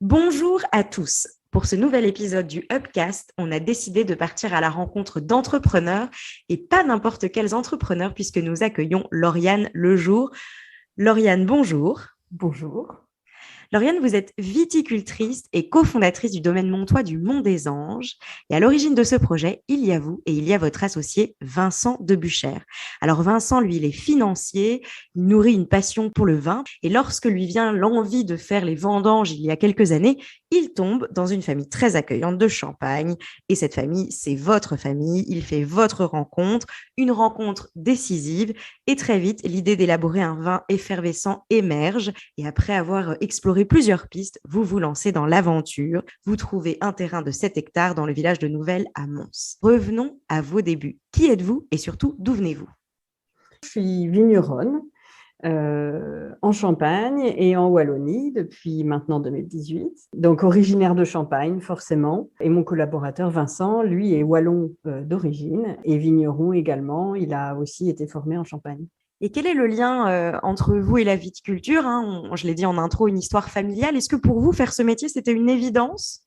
Bonjour à tous. Pour ce nouvel épisode du Upcast, on a décidé de partir à la rencontre d'entrepreneurs et pas n'importe quels entrepreneurs puisque nous accueillons Lauriane Lejour. Lauriane, bonjour. Bonjour. Lauriane, vous êtes viticultrice et cofondatrice du domaine montois du Mont des Anges. Et à l'origine de ce projet, il y a vous et il y a votre associé Vincent Debuchère. Alors Vincent, lui, il est financier, il nourrit une passion pour le vin. Et lorsque lui vient l'envie de faire les vendanges il y a quelques années, il tombe dans une famille très accueillante de Champagne. Et cette famille, c'est votre famille. Il fait votre rencontre, une rencontre décisive. Et très vite, l'idée d'élaborer un vin effervescent émerge. Et après avoir exploré plusieurs pistes, vous vous lancez dans l'aventure. Vous trouvez un terrain de 7 hectares dans le village de Nouvelle à Mons. Revenons à vos débuts. Qui êtes-vous et surtout, d'où venez-vous? Je suis vigneronne en Champagne et en Wallonie depuis maintenant 2018. Donc originaire de Champagne, forcément. Et mon collaborateur Vincent, lui, est wallon d'origine et vigneron également. Il a aussi été formé en Champagne. Et quel est le lien entre vous et la viticulture, hein? Je l'ai dit en intro, une histoire familiale. Est-ce que pour vous, faire ce métier, c'était une évidence?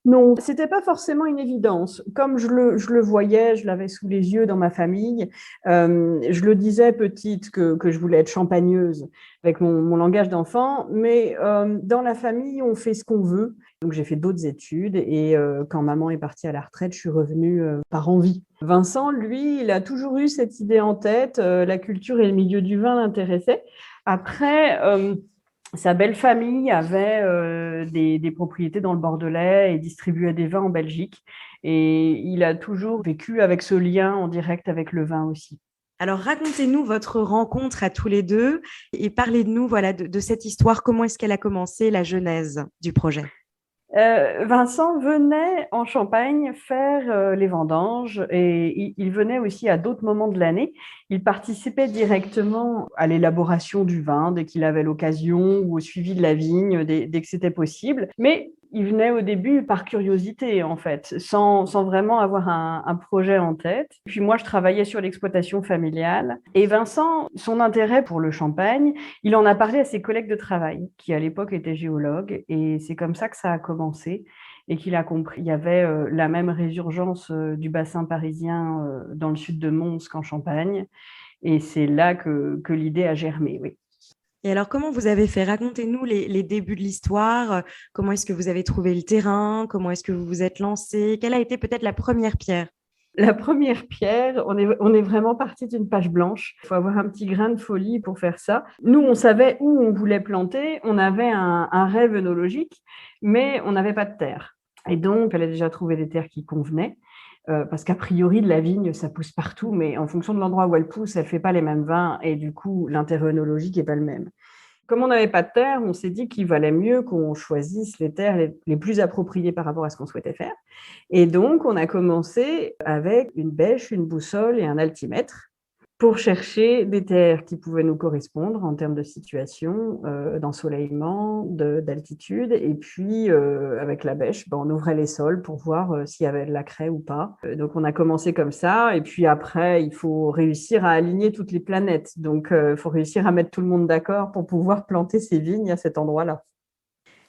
Non, c'était pas forcément une évidence. Comme je le voyais, je l'avais sous les yeux dans ma famille. Je le disais petite que je voulais être champagneuse avec mon langage d'enfant, mais dans la famille, on fait ce qu'on veut. Donc j'ai fait d'autres études et quand maman est partie à la retraite, je suis revenue par envie. Vincent, lui, il a toujours eu cette idée en tête. La culture et le milieu du vin l'intéressaient. Après, sa belle famille avait des propriétés dans le Bordelais et distribuait des vins en Belgique. Et il a toujours vécu avec ce lien en direct avec le vin aussi. Alors, racontez-nous votre rencontre à tous les deux et parlez de nous voilà, de cette histoire. Comment est-ce qu'elle a commencé, la genèse du projet? Vincent venait en Champagne faire les vendanges et il venait aussi à d'autres moments de l'année. Il participait directement à l'élaboration du vin dès qu'il avait l'occasion ou au suivi de la vigne dès que c'était possible. Mais il venait au début par curiosité, en fait, sans vraiment avoir un projet en tête. Puis moi, je travaillais sur l'exploitation familiale. Et Vincent, son intérêt pour le champagne, il en a parlé à ses collègues de travail, qui à l'époque étaient géologues. Et c'est comme ça que ça a commencé et qu'il a compris. Il y avait la même résurgence du bassin parisien dans le sud de Mons qu'en Champagne. Et c'est là que l'idée a germé, oui. Et alors, comment vous avez fait? Racontez-nous les débuts de l'histoire. Comment est-ce que vous avez trouvé le terrain? Comment est-ce que vous vous êtes lancé? Quelle a été peut-être la première pierre? La première pierre, on est vraiment parti d'une page blanche. Il faut avoir un petit grain de folie pour faire ça. Nous, on savait où on voulait planter. On avait un rêve œnologique, mais on n'avait pas de terre. Et donc, il fallait déjà trouver des terres qui convenaient. Parce qu'a priori, de la vigne, ça pousse partout, mais en fonction de l'endroit où elle pousse, elle ne fait pas les mêmes vins. Et du coup, l'intérêt œnologique n'est pas le même. Comme on n'avait pas de terre, on s'est dit qu'il valait mieux qu'on choisisse les terres les plus appropriées par rapport à ce qu'on souhaitait faire. Et donc, on a commencé avec une bêche, une boussole et un altimètre pour chercher des terres qui pouvaient nous correspondre en termes de situation, d'ensoleillement, d'altitude. Et puis, avec la bêche, on ouvrait les sols pour voir s'il y avait de la craie ou pas. Donc, on a commencé comme ça. Et puis après, il faut réussir à aligner toutes les planètes. Donc, il faut réussir à mettre tout le monde d'accord pour pouvoir planter ses vignes à cet endroit-là.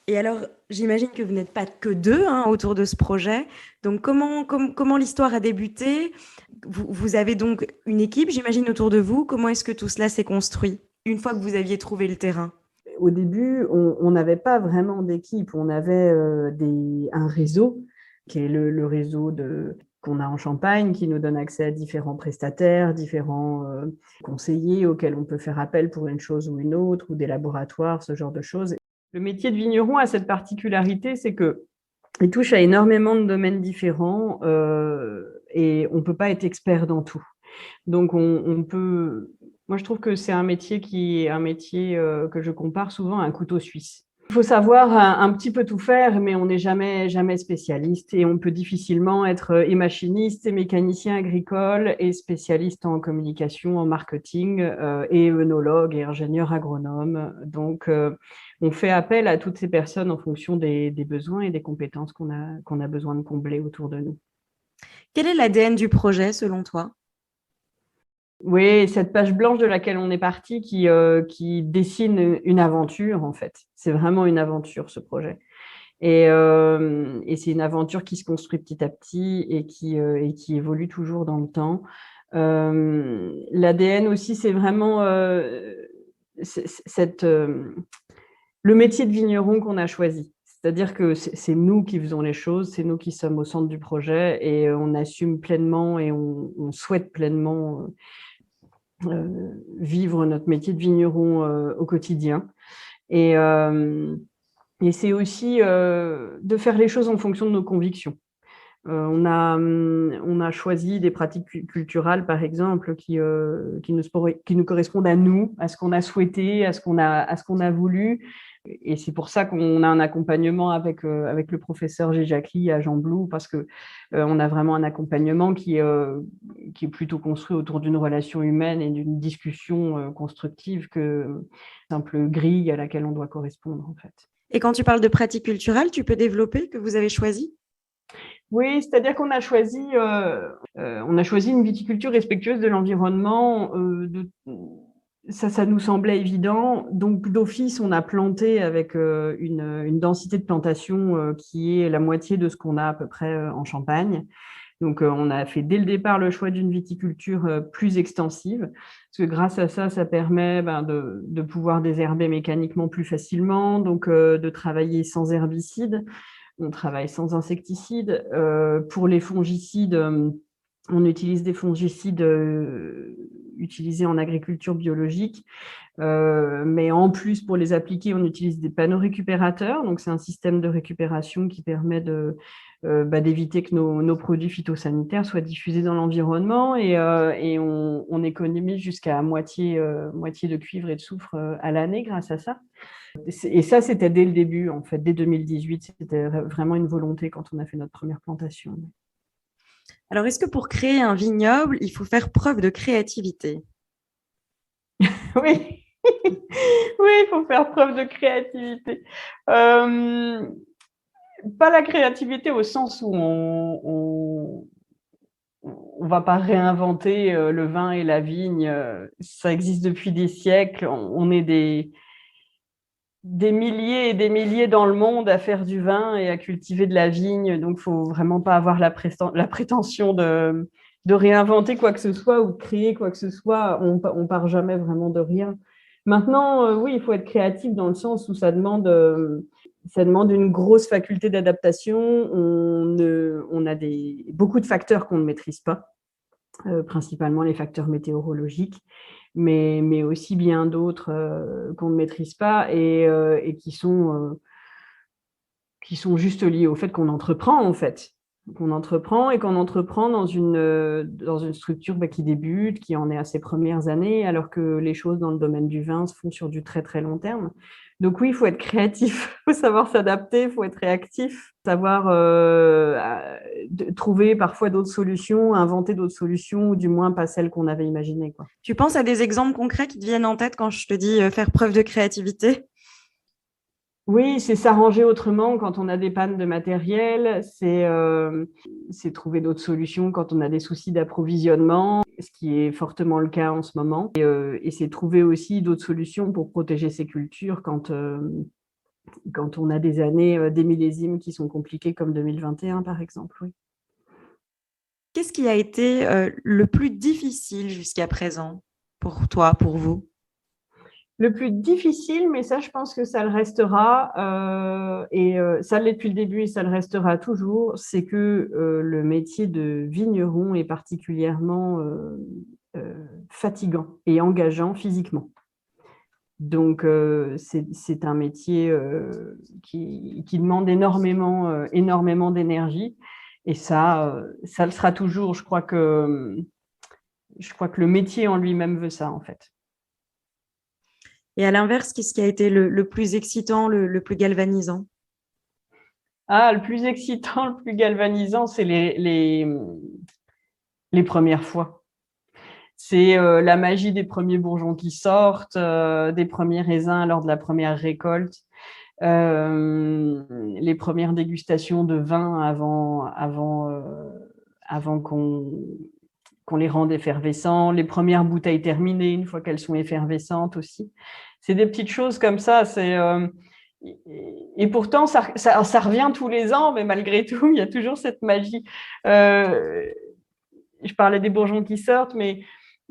Et alors, j'imagine que vous n'êtes pas que deux hein, autour de ce projet. Donc, comment l'histoire a débuté? Vous avez donc une équipe, j'imagine, autour de vous. Comment est-ce que tout cela s'est construit une fois que vous aviez trouvé le terrain? Au début, on n'avait pas vraiment d'équipe. On avait un réseau qui est le réseau qu'on a en Champagne, qui nous donne accès à différents prestataires, différents conseillers auxquels on peut faire appel pour une chose ou une autre, ou des laboratoires, ce genre de choses. Le métier de vigneron a cette particularité, c'est qu'il touche à énormément de domaines différents et on ne peut pas être expert dans tout. Donc, on peut... Moi, je trouve que c'est un métier que je compare souvent à un couteau suisse. Il faut savoir un petit peu tout faire, mais on n'est jamais spécialiste et on peut difficilement être et machiniste, et mécanicien agricole, et spécialiste en communication, en marketing, et œnologue et ingénieur agronome. Donc, on fait appel à toutes ces personnes en fonction des besoins et des compétences qu'on a besoin de combler autour de nous. Quel est l'ADN du projet selon toi? Oui, cette page blanche de laquelle on est parti qui dessine une aventure, en fait. C'est vraiment une aventure, ce projet. Et c'est une aventure qui se construit petit à petit et qui évolue toujours dans le temps. L'ADN aussi, c'est vraiment le métier de vigneron qu'on a choisi. C'est-à-dire que c'est nous qui faisons les choses, c'est nous qui sommes au centre du projet et on assume pleinement et on souhaite pleinement vivre notre métier de vigneron au quotidien. Et, et c'est aussi de faire les choses en fonction de nos convictions. On a choisi des pratiques culturelles, par exemple, qui nous correspondent à nous, à ce qu'on a souhaité, à ce qu'on a voulu. Et c'est pour ça qu'on a un accompagnement avec le professeur Géjacli à Jean Blou, parce qu'on a vraiment un accompagnement qui est plutôt construit autour d'une relation humaine et d'une discussion constructive que simple grille à laquelle on doit correspondre, en fait. Et quand tu parles de pratiques culturelles, tu peux développer que vous avez choisi? Oui, c'est-à-dire qu'on a choisi une viticulture respectueuse de l'environnement. Ça nous semblait évident. Donc, d'office, on a planté avec une densité de plantation qui est la moitié de ce qu'on a à peu près en Champagne. Donc, on a fait dès le départ le choix d'une viticulture plus extensive, parce que grâce à ça, ça permet de pouvoir désherber mécaniquement plus facilement, donc de travailler sans herbicides. On travaille sans insecticides. Pour les fongicides, on utilise des fongicides utilisés en agriculture biologique. Mais en plus, pour les appliquer, on utilise des panneaux récupérateurs. Donc, c'est un système de récupération qui permet d'éviter que nos produits phytosanitaires soient diffusés dans l'environnement et on économise jusqu'à moitié de cuivre et de soufre à l'année grâce à ça. Et ça, c'était dès le début, en fait, dès 2018. C'était vraiment une volonté quand on a fait notre première plantation. Alors, est-ce que pour créer un vignoble, il faut faire preuve de créativité? Oui, oui, il faut faire preuve de créativité. Pas la créativité au sens où on va pas réinventer le vin et la vigne. Ça existe depuis des siècles. On est des milliers et des milliers dans le monde à faire du vin et à cultiver de la vigne. Donc, il ne faut vraiment pas avoir la prétention de réinventer quoi que ce soit ou de créer quoi que ce soit. On ne part jamais vraiment de rien. Maintenant, oui, il faut être créatif dans le sens où ça demande une grosse faculté d'adaptation. On a beaucoup de facteurs qu'on ne maîtrise pas, principalement les facteurs météorologiques, mais aussi bien d'autres qu'on ne maîtrise pas et qui sont juste liés au fait qu'on entreprend, en fait. Qu'on entreprend et qu'on entreprend dans une structure qui débute, qui en est à ses premières années, alors que les choses dans le domaine du vin se font sur du très, très long terme. Donc oui, il faut être créatif, il faut savoir s'adapter, il faut être réactif, savoir trouver parfois d'autres solutions, inventer d'autres solutions, ou du moins pas celles qu'on avait imaginées, quoi. Tu penses à des exemples concrets qui te viennent en tête quand je te dis faire preuve de créativité? Oui, c'est s'arranger autrement quand on a des pannes de matériel, c'est trouver d'autres solutions quand on a des soucis d'approvisionnement, ce qui est fortement le cas en ce moment. Et c'est trouver aussi d'autres solutions pour protéger ses cultures quand on a des années, des millésimes qui sont compliqués comme 2021 par exemple. Oui. Qu'est-ce qui a été le plus difficile jusqu'à présent pour toi, pour vous? Le plus difficile, mais ça, je pense que ça le restera, ça l'est depuis le début et ça le restera toujours, c'est que le métier de vigneron est particulièrement fatigant et engageant physiquement. Donc, c'est un métier qui demande énormément d'énergie. Et ça le sera toujours. Je crois que le métier en lui-même veut ça, en fait. Et à l'inverse, qu'est-ce qui a été le plus excitant, le plus galvanisant? Ah, le plus excitant, le plus galvanisant, c'est les premières fois. C'est la magie des premiers bourgeons qui sortent, des premiers raisins lors de la première récolte, les premières dégustations de vin avant qu'on les rende effervescents, les premières bouteilles terminées une fois qu'elles sont effervescentes aussi. C'est des petites choses comme ça. Et pourtant, ça revient tous les ans, mais malgré tout, il y a toujours cette magie. Je parlais des bourgeons qui sortent, mais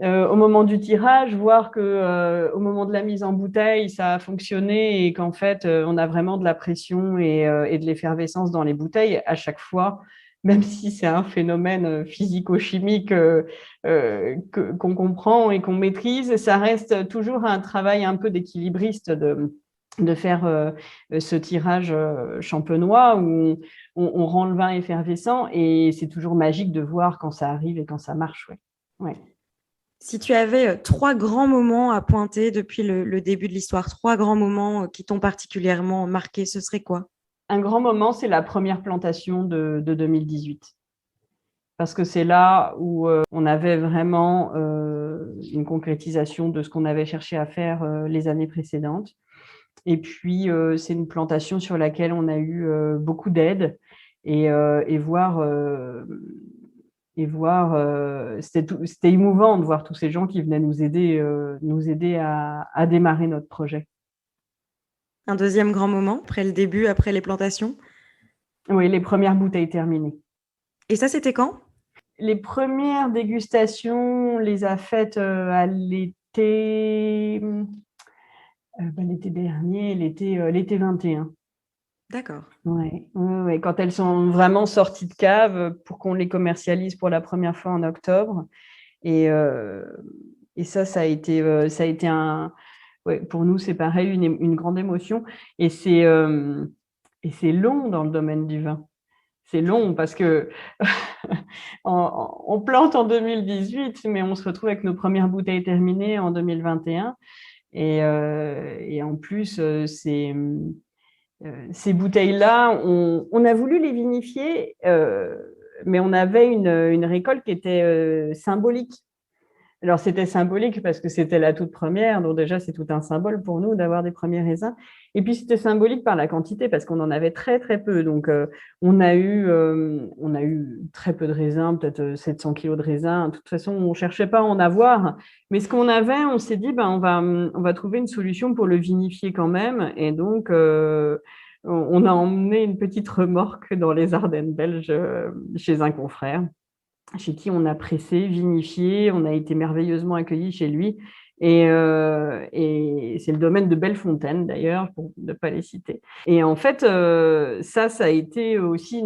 au moment du tirage, voir qu'au moment de la mise en bouteille, ça a fonctionné et qu'en fait, on a vraiment de la pression et de l'effervescence dans les bouteilles à chaque fois, même si c'est un phénomène physico-chimique qu'on comprend et qu'on maîtrise, ça reste toujours un travail un peu d'équilibriste de faire ce tirage champenois où on rend le vin effervescent et c'est toujours magique de voir quand ça arrive et quand ça marche. Ouais. Ouais. Si tu avais 3 grands moments à pointer depuis le début de l'histoire, 3 grands moments qui t'ont particulièrement marqué, ce serait quoi? Un grand moment, c'est la première plantation de 2018. Parce que c'est là où on avait vraiment une concrétisation de ce qu'on avait cherché à faire les années précédentes. Et puis, c'est une plantation sur laquelle on a eu beaucoup d'aide et voir c'était émouvant de voir tous ces gens qui venaient nous aider à démarrer notre projet. Un deuxième grand moment, après le début, après les plantations? Oui, les premières bouteilles terminées. Et ça, c'était quand? Les premières dégustations, on les a faites à l'été, l'été dernier, l'été 21. D'accord. Ouais, ouais, quand elles sont vraiment sorties de cave pour qu'on les commercialise pour la première fois en octobre. Et ça a été ouais, pour nous, c'est pareil, une grande émotion. Et c'est long dans le domaine du vin. C'est long parce que on plante en 2018, mais on se retrouve avec nos premières bouteilles terminées en 2021. Et en plus, ces bouteilles-là, on a voulu les vinifier, mais on avait une récolte qui était symbolique. Alors, c'était symbolique parce que c'était la toute première, donc déjà, c'est tout un symbole pour nous d'avoir des premiers raisins. Et puis, c'était symbolique par la quantité parce qu'on en avait très, très peu. Donc, on a eu très peu de raisins, peut-être 700 kilos de raisins. De toute façon, on ne cherchait pas à en avoir. Mais ce qu'on avait, on s'est dit, on va trouver une solution pour le vinifier quand même. Et donc, on a emmené une petite remorque dans les Ardennes belges chez un confrère, chez qui on a pressé, vinifié, on a été merveilleusement accueillis chez lui. Et c'est le domaine de Bellefontaine, d'ailleurs, pour ne pas les citer. Et en fait, ça a été aussi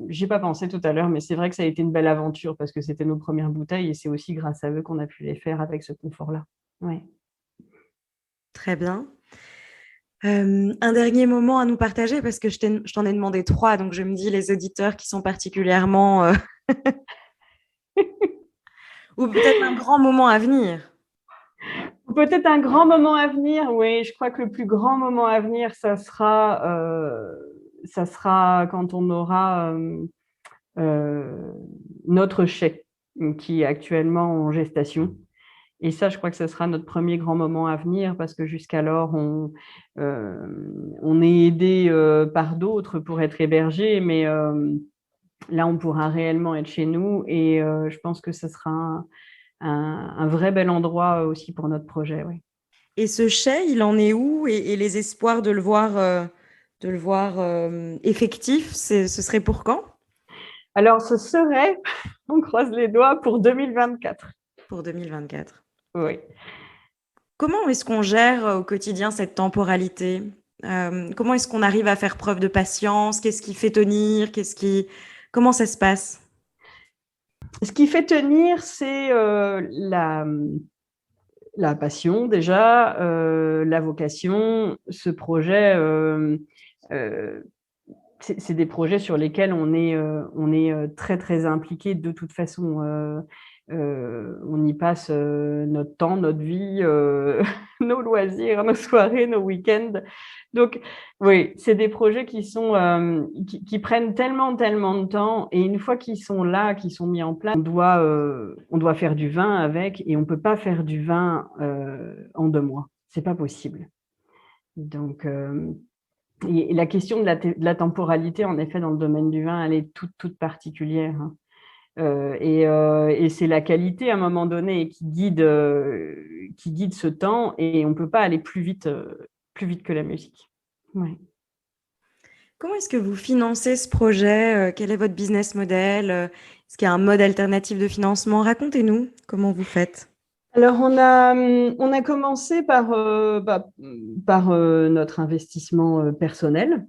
J'y ai pas pensé tout à l'heure, mais c'est vrai que ça a été une belle aventure parce que c'était nos premières bouteilles et c'est aussi grâce à eux qu'on a pu les faire avec ce confort-là. Ouais. Très bien. Un dernier moment à nous partager parce que je t'en ai demandé 3, donc je me dis les auditeurs qui sont particulièrement ou peut-être un grand moment à venir. Peut-être un grand moment à venir, oui. Je crois que le plus grand moment à venir, ça sera quand on aura notre chai qui est actuellement en gestation. Et ça, je crois que ce sera notre premier grand moment à venir parce que jusqu'alors, on est aidé par d'autres pour être hébergé, mais là, on pourra réellement être chez nous et je pense que ce sera un vrai bel endroit aussi pour notre projet. Oui. Et ce chai, il en est où et les espoirs de le voir, effectif, ce serait pour quand? Alors, ce serait, on croise les doigts, pour 2024. Pour 2024. Oui. Comment est-ce qu'on gère au quotidien cette temporalité? Comment est-ce qu'on arrive à faire preuve de patience? Qu'est-ce qui fait tenir? Comment ça se passe? Ce qui fait tenir, c'est la passion déjà, la vocation. Ce projet, c'est des projets sur lesquels on est très, très impliqué de toute façon. On y passe notre temps, notre vie, nos loisirs, nos soirées, nos week-ends. Donc, oui, c'est des projets qui prennent tellement, tellement de temps. Et une fois qu'ils sont là, qu'ils sont mis en place, on doit faire du vin avec et on ne peut pas faire du vin en 2 mois. Ce n'est pas possible. Donc, et la question de la temporalité, en effet, dans le domaine du vin, elle est toute, toute particulière. Hein. Et c'est la qualité à un moment donné qui guide ce temps, et on ne peut pas aller plus vite que la musique. Ouais. Comment est-ce que vous financez ce projet? Quel est votre business model? Est-ce qu'il y a un mode alternatif de financement? Racontez-nous comment vous faites. Alors, on a commencé par notre investissement personnel.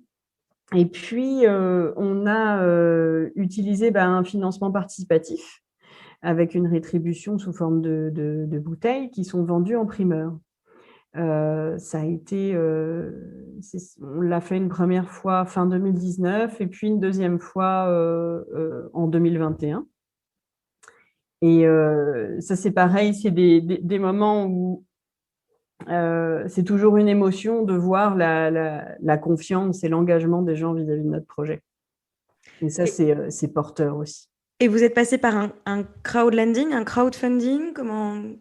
Et puis, on a utilisé un financement participatif avec une rétribution sous forme de bouteilles qui sont vendues en primeur. Ça a été, on l'a fait une première fois fin 2019 et puis une deuxième fois en 2021. Et ça, c'est pareil, c'est des moments où c'est toujours une émotion de voir la confiance et l'engagement des gens vis-à-vis de notre projet. Et ça, Et, c'est porteur aussi. et vous êtes passé par un crowdlending, un crowdfunding?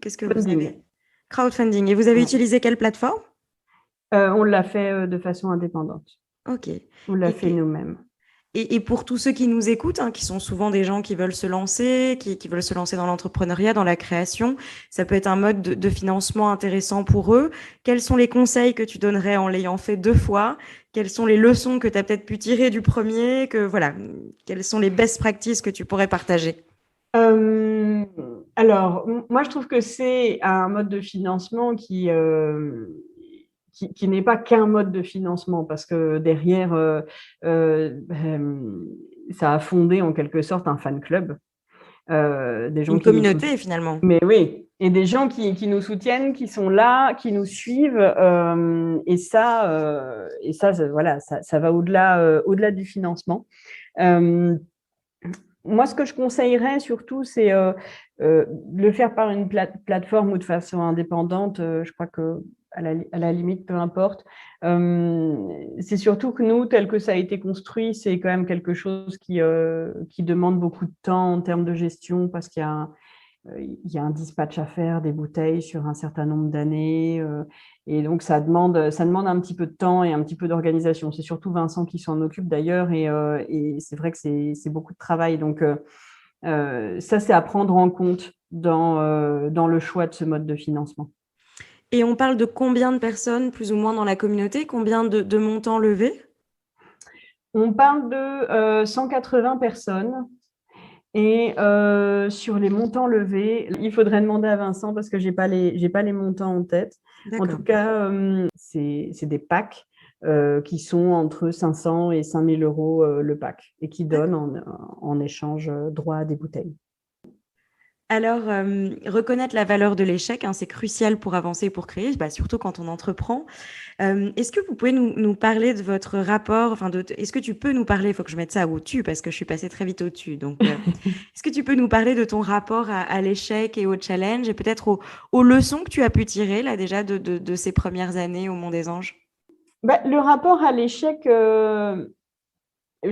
Qu'est-ce que vous Funding. avez? Crowdfunding. Et vous avez Ouais. utilisé quelle plateforme? On l'a fait de façon indépendante. Ok. On l'a fait Et, nous-mêmes. et pour tous ceux qui nous écoutent, hein, qui sont souvent des gens qui veulent se lancer, qui veulent se lancer dans l'entrepreneuriat, dans la création, ça peut être un mode de financement intéressant pour eux. Quels sont les conseils que tu donnerais en l'ayant fait 2 fois? Quelles sont les leçons que tu as peut-être pu tirer du premier? Voilà, quelles sont les best practices que tu pourrais partager? Alors, moi, je trouve que c'est un mode de financement qui n'est pas qu'un mode de financement, parce que derrière, ça a fondé en quelque sorte un fan club, des gens Une qui nous soutiennent. communauté, finalement. Mais oui, et des gens qui nous soutiennent, qui sont là, qui nous suivent, voilà, ça va au-delà du financement. Moi, ce que je conseillerais surtout, c'est le faire par une plateforme ou de façon indépendante. Je crois que à la limite, peu importe. C'est surtout que nous, tel que ça a été construit, c'est quand même quelque chose qui demande beaucoup de temps en termes de gestion, parce qu'il y a un dispatch à faire des bouteilles sur un certain nombre d'années. Et donc, ça demande un petit peu de temps et un petit peu d'organisation. C'est surtout Vincent qui s'en occupe d'ailleurs. Et c'est vrai que c'est beaucoup de travail. Donc, ça, c'est à prendre en compte dans le choix de ce mode de financement. Et on parle de combien de personnes, plus ou moins, dans la communauté? Combien de montants levés? On parle de 180 personnes. Et sur les montants levés, il faudrait demander à Vincent, parce que j'ai pas les montants en tête. En tout D'accord. cas, c'est des packs qui sont entre 500 et 5000 euros le pack, et qui donnent en échange droit à des bouteilles. Alors, reconnaître la valeur de l'échec, hein, c'est crucial pour avancer et pour créer, surtout quand on entreprend. Est-ce que vous pouvez nous parler de votre rapport, est-ce que tu peux nous parler, il faut que je mette ça au-dessus parce que je suis passée très vite au-dessus. Donc, est-ce que tu peux nous parler de ton rapport à l'échec et au challenge et peut-être aux leçons que tu as pu tirer là déjà de ces premières années au Mont des Anges? Le rapport à l'échec, je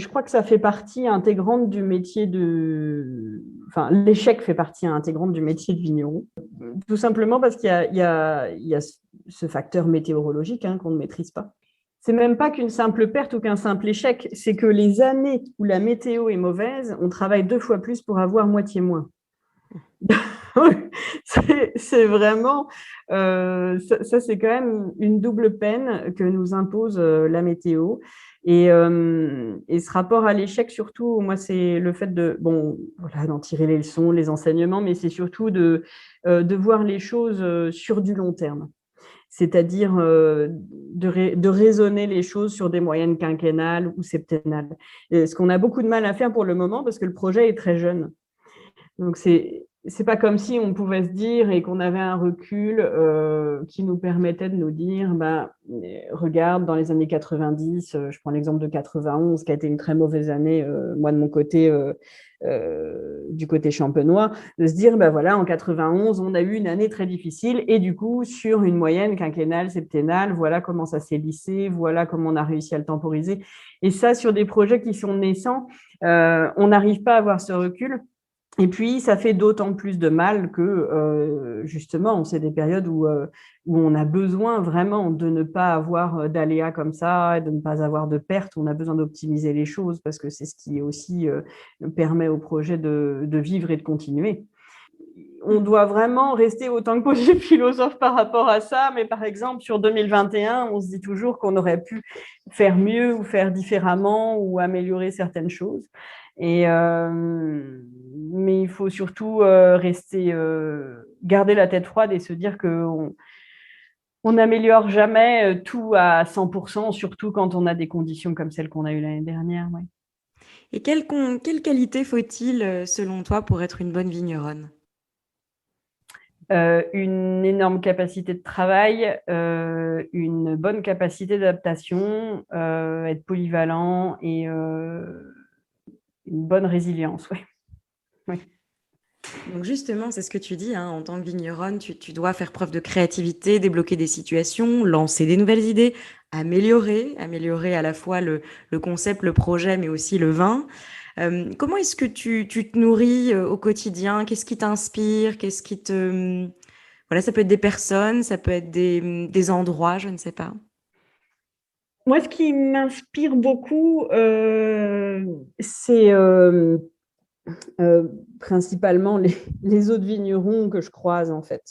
crois que ça fait partie intégrante du métier Enfin, l'échec fait partie intégrante du métier de vigneron. Tout simplement parce qu'il y a ce facteur météorologique qu'on ne maîtrise pas. C'est même pas qu'une simple perte ou qu'un simple échec, c'est que les années où la météo est mauvaise, on travaille 2 fois plus pour avoir moitié moins. C'est vraiment, ça c'est quand même une double peine que nous impose la météo. Et ce rapport à l'échec, surtout, moi, c'est le fait d'en tirer les leçons, les enseignements, mais c'est surtout de voir les choses sur du long terme. C'est-à-dire de raisonner les choses sur des moyennes quinquennales ou septennales. Et ce qu'on a beaucoup de mal à faire pour le moment, parce que le projet est très jeune. Donc, c'est pas comme si on pouvait se dire et qu'on avait un recul qui nous permettait de nous dire, regarde, dans les années 90, je prends l'exemple de 91, qui a été une très mauvaise année, moi de mon côté, du côté champenois, de se dire, voilà, en 91, on a eu une année très difficile et du coup, sur une moyenne quinquennale, septennale, voilà comment ça s'est lissé, voilà comment on a réussi à le temporiser. Et ça, sur des projets qui sont naissants, on n'arrive pas à avoir ce recul. Et puis, ça fait d'autant plus de mal que, justement, c'est des périodes où on a besoin vraiment de ne pas avoir d'aléas comme ça, de ne pas avoir de pertes. On a besoin d'optimiser les choses parce que c'est ce qui aussi permet au projet de vivre et de continuer. On doit vraiment rester autant que possible philosophe par rapport à ça, mais par exemple, sur 2021, on se dit toujours qu'on aurait pu faire mieux ou faire différemment ou améliorer certaines choses. Mais il faut surtout garder la tête froide et se dire qu'on n'améliore jamais tout à 100%, surtout quand on a des conditions comme celles qu'on a eues l'année dernière. Ouais. Et quelle qualité faut-il, selon toi, pour être une bonne vigneronne? Une énorme capacité de travail, une bonne capacité d'adaptation, être polyvalent et une bonne résilience. Ouais. Ouais. Donc justement, c'est ce que tu dis, hein, en tant que vigneronne, tu dois faire preuve de créativité, débloquer des situations, lancer des nouvelles idées, améliorer à la fois le concept, le projet, mais aussi le vin. Comment est-ce que tu te nourris au quotidien? Qu'est-ce qui t'inspire? Qu'est-ce qui te... Voilà, ça peut être des personnes, ça peut être des endroits, je ne sais pas. Moi, ce qui m'inspire beaucoup, c'est principalement les autres vignerons que je croise, en fait.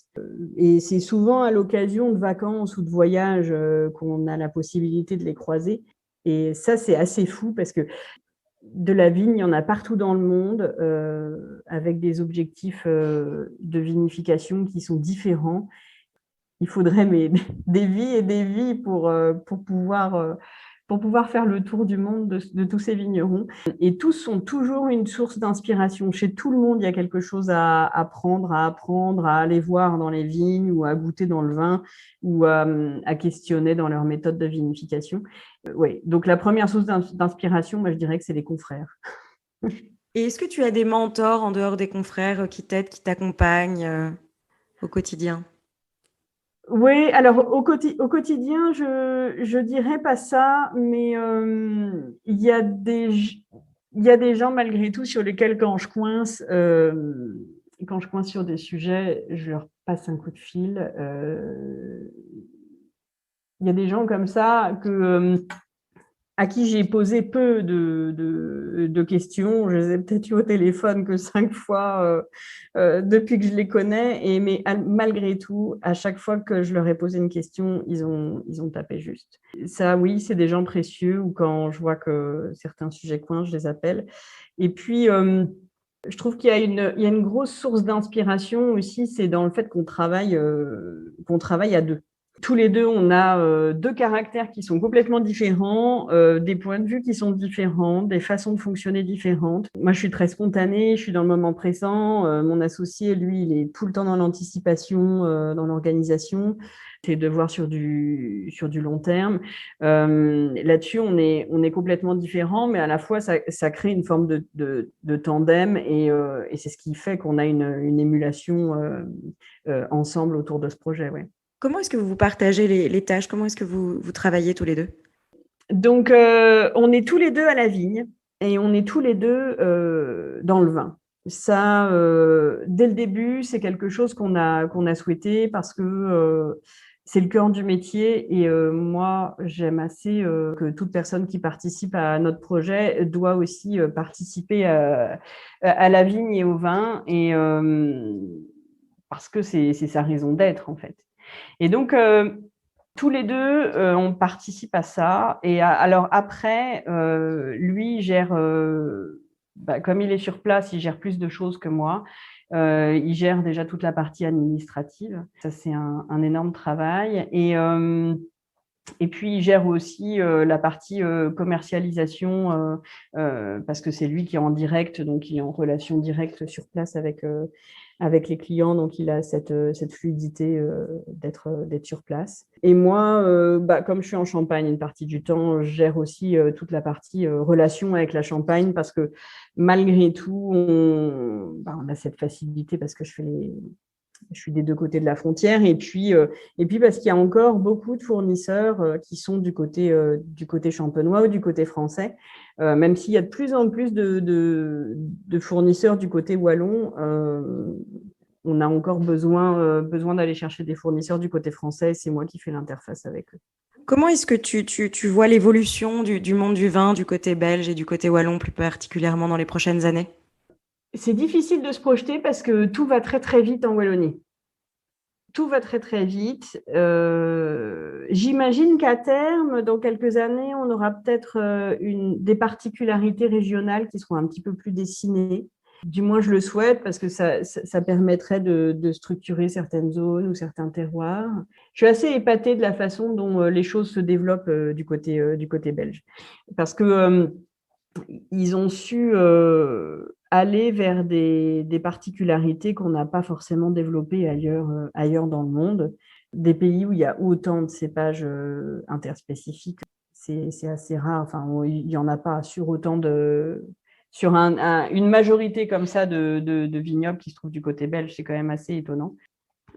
Et c'est souvent à l'occasion de vacances ou de voyages qu'on a la possibilité de les croiser. Et ça, c'est assez fou parce que de la vigne, il y en a partout dans le monde, avec des objectifs de vinification qui sont différents. Il faudrait des vies et des vies pour pouvoir faire le tour du monde de tous ces vignerons. Et tous sont toujours une source d'inspiration. Chez tout le monde, il y a quelque chose à apprendre, à aller voir dans les vignes ou à goûter dans le vin ou à questionner dans leur méthode de vinification. Ouais. Donc, la première source d'inspiration, moi, je dirais que c'est les confrères. Et est-ce que tu as des mentors en dehors des confrères qui t'aident, qui t'accompagnent au quotidien? Oui, alors au quotidien, je dirais pas ça, mais il y a des gens malgré tout sur lesquels quand je coince sur des sujets, je leur passe un coup de fil. Il y a des gens comme ça à qui j'ai posé peu de questions. Je les ai peut-être eu au téléphone que 5 fois depuis que je les connais. Mais malgré tout, à chaque fois que je leur ai posé une question, ils ont tapé juste. Ça, oui, c'est des gens précieux ou quand je vois que certains sujets coincent, je les appelle. Et puis, je trouve qu'il y a il y a une grosse source d'inspiration aussi, c'est dans le fait qu'on travaille à deux. Tous les deux, on a deux caractères qui sont complètement différents, des points de vue qui sont différents, des façons de fonctionner différentes. Moi, je suis très spontanée, je suis dans le moment présent. Mon associé, lui, il est tout le temps dans l'anticipation, dans l'organisation. C'est de voir sur du long terme. Là-dessus, on est complètement différents, mais à la fois, ça crée une forme de tandem et c'est ce qui fait qu'on a une émulation ensemble autour de ce projet. Ouais. Comment est-ce que vous partagez les tâches? Comment est-ce que vous travaillez tous les deux? Donc, on est tous les deux à la vigne et on est tous les deux dans le vin. Ça, dès le début, c'est quelque chose qu'on a souhaité parce que c'est le cœur du métier et moi, j'aime assez que toute personne qui participe à notre projet doit aussi participer à la vigne et au vin et parce que c'est sa raison d'être en fait. Et donc, tous les deux, on participe à ça. Et alors après, lui gère, comme il est sur place, il gère plus de choses que moi. Il gère déjà toute la partie administrative. Ça, c'est un énorme travail. Et puis, il gère aussi la partie commercialisation parce que c'est lui qui est en direct, donc il est en relation directe sur place avec les clients, donc il a cette fluidité d'être sur place. Et moi, comme je suis en Champagne une partie du temps, je gère aussi toute la partie relation avec la Champagne parce que malgré tout, on a cette facilité parce que je fais Je suis des deux côtés de la frontière. Et puis parce qu'il y a encore beaucoup de fournisseurs qui sont du côté champenois ou du côté français. Même s'il y a de plus en plus de fournisseurs du côté wallon, on a encore besoin d'aller chercher des fournisseurs du côté français. C'est moi qui fais l'interface avec eux. Comment est-ce que tu vois l'évolution du monde du vin du côté belge et du côté wallon plus particulièrement dans les prochaines années? C'est difficile de se projeter parce que tout va très très vite en Wallonie. Tout va très très vite. J'imagine qu'à terme, dans quelques années, on aura peut-être des particularités régionales qui seront un petit peu plus dessinées. Du moins, je le souhaite parce que ça permettrait de structurer certaines zones ou certains terroirs. Je suis assez épatée de la façon dont les choses se développent du côté belge. Parce que ils ont su aller vers des particularités qu'on n'a pas forcément développées ailleurs dans le monde. Des pays où il y a autant de cépages interspécifiques, c'est assez rare. Enfin, il n'y en a pas sur une majorité comme ça de vignobles qui se trouvent du côté belge. C'est quand même assez étonnant.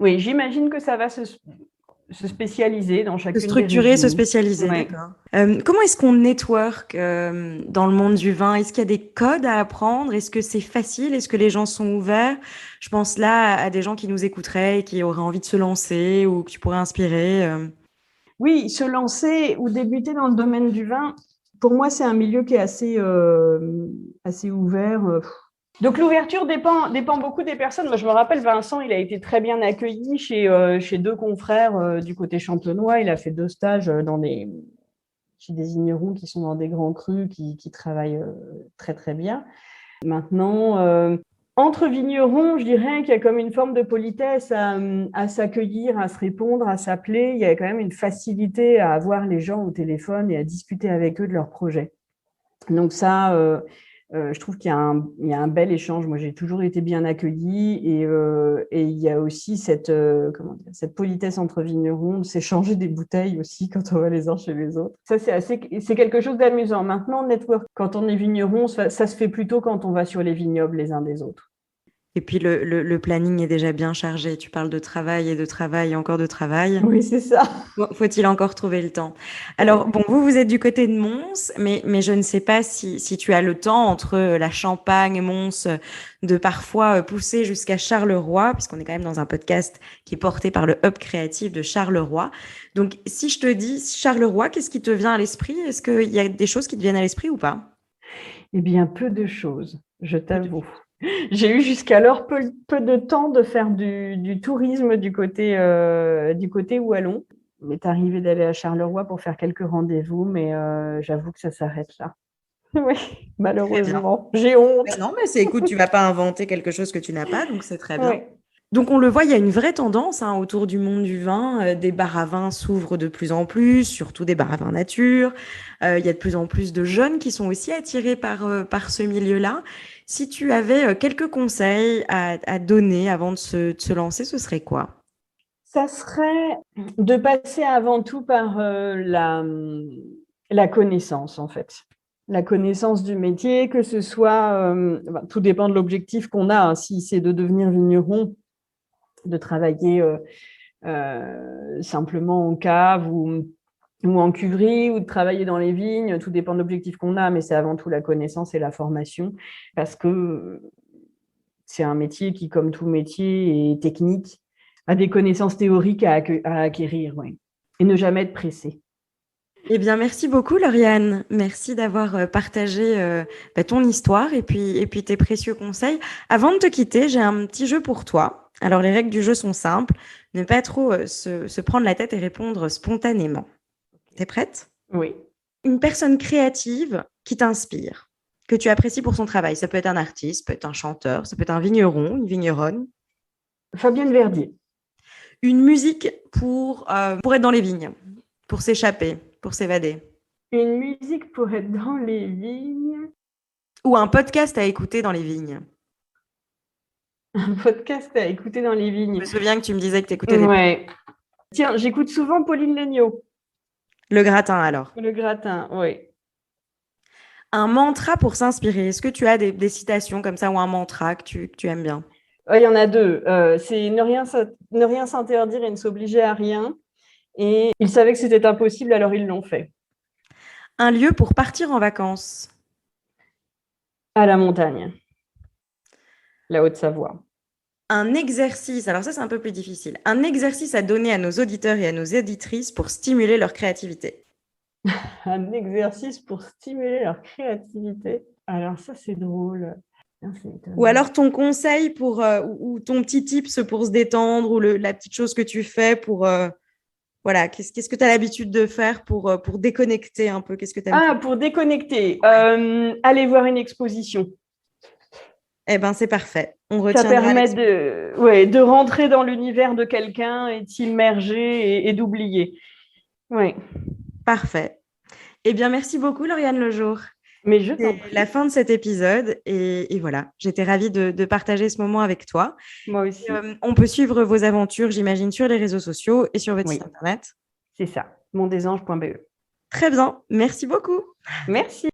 Oui, j'imagine que ça va se spécialiser dans chacune des régions. Se structurer, se spécialiser, ouais. D'accord. Comment est-ce qu'on network dans le monde du vin? Est-ce qu'il y a des codes à apprendre? Est-ce que c'est facile? Est-ce que les gens sont ouverts? Je pense là à des gens qui nous écouteraient et qui auraient envie de se lancer ou que tu pourrais inspirer. Oui, se lancer ou débuter dans le domaine du vin, pour moi, c'est un milieu qui est assez ouvert. Donc, l'ouverture dépend beaucoup des personnes. Moi, je me rappelle, Vincent, il a été très bien accueilli chez deux confrères du côté champenois. Il a fait 2 stages chez des vignerons qui sont dans des grands crus, qui travaillent très, très bien. Maintenant, entre vignerons, je dirais qu'il y a comme une forme de politesse à s'accueillir, à se répondre, à s'appeler. Il y a quand même une facilité à avoir les gens au téléphone et à discuter avec eux de leurs projets. Donc ça, je trouve qu'il y a un bel échange. Moi, j'ai toujours été bien accueillie et il y a aussi cette politesse entre vignerons, de s'échanger des bouteilles aussi quand on va les uns chez les autres. Ça, c'est quelque chose d'amusant. Maintenant, le network, quand on est vigneron, ça se fait plutôt quand on va sur les vignobles les uns des autres. Et puis le planning est déjà bien chargé. Tu parles de travail et encore de travail. Oui, c'est ça. Faut-il encore trouver le temps? Alors, bon, vous êtes du côté de Mons, mais je ne sais pas si tu as le temps entre la Champagne, Mons, de parfois pousser jusqu'à Charleroi, puisqu'on est quand même dans un podcast qui est porté par le Hub créatif de Charleroi. Donc, si je te dis Charleroi, qu'est-ce qui te vient à l'esprit? Est-ce qu'il y a des choses qui te viennent à l'esprit ou pas? Eh bien, peu de choses, je t'avoue. J'ai eu jusqu'alors peu de temps de faire du tourisme du côté wallon. Il m'est arrivé d'aller à Charleroi pour faire quelques rendez-vous, mais j'avoue que ça s'arrête là. Oui, malheureusement. J'ai honte. Mais non, mais écoute, tu vas pas inventer quelque chose que tu n'as pas, donc c'est très bien. Oui. Donc on le voit, il y a une vraie tendance autour du monde du vin. Des bars à vin s'ouvrent de plus en plus, surtout des bars à vin nature. Il y a de plus en plus de jeunes qui sont aussi attirés par ce milieu-là. Si tu avais quelques conseils à donner avant de se lancer, ce serait quoi? Ça serait de passer avant tout par la connaissance, en fait. La connaissance du métier, que ce soit… tout dépend de l'objectif qu'on a. Si c'est de devenir vigneron, de travailler simplement en cave ou en cuverie, ou de travailler dans les vignes, tout dépend de l'objectif qu'on a, mais c'est avant tout la connaissance et la formation, parce que c'est un métier qui, comme tout métier, est technique, a des connaissances théoriques à acquérir, ouais. Et ne jamais être pressé. Eh bien, merci beaucoup, Lauriane. Merci d'avoir partagé ton histoire et puis tes précieux conseils. Avant de te quitter, j'ai un petit jeu pour toi. Alors, les règles du jeu sont simples. Ne pas trop se prendre la tête et répondre spontanément. T'es prête? Oui. Une personne créative qui t'inspire, que tu apprécies pour son travail. Ça peut être un artiste, ça peut être un chanteur, ça peut être un vigneron, une vigneronne. Fabienne Verdier. Une musique pour être dans les vignes, pour s'échapper, pour s'évader. Une musique pour être dans les vignes. Ou un podcast à écouter dans les vignes. Un podcast à écouter dans les vignes. Je me souviens que tu me disais que tu écoutais des podcasts. Tiens, j'écoute souvent Pauline Léniaud. Le gratin, alors. Le gratin, oui. Un mantra pour s'inspirer. Est-ce que tu as des citations comme ça ou un mantra que tu aimes bien? Il y en a deux. C'est ne rien s'interdire et ne s'obliger à rien. Et ils savaient que c'était impossible, alors ils l'ont fait. Un lieu pour partir en vacances. À la montagne, la Haute-Savoie. Un exercice, alors ça c'est un peu plus difficile, un exercice à donner à nos auditeurs et à nos éditrices pour stimuler leur créativité. Un exercice pour stimuler leur créativité. Alors ça, c'est drôle. Ou alors ton conseil pour, ou ton petit tips pour se détendre, ou la petite chose que tu fais pour... voilà, qu'est-ce que tu as l'habitude de faire pour déconnecter un peu? Qu'est-ce que tu aimes? Pour déconnecter, aller voir une exposition. Eh bien, c'est parfait. On Ça retiendra permet de rentrer dans l'univers de quelqu'un et de s'immerger et d'oublier. Oui. Parfait. Eh bien, merci beaucoup, Lauriane Lejour. Mais je t'en C'est prie. la fin de cet épisode et voilà, j'étais ravie de partager ce moment avec toi. Moi aussi. On peut suivre vos aventures, j'imagine, sur les réseaux sociaux et sur votre Oui. site internet. C'est ça, mondesanges.be. Très bien, merci beaucoup. Merci.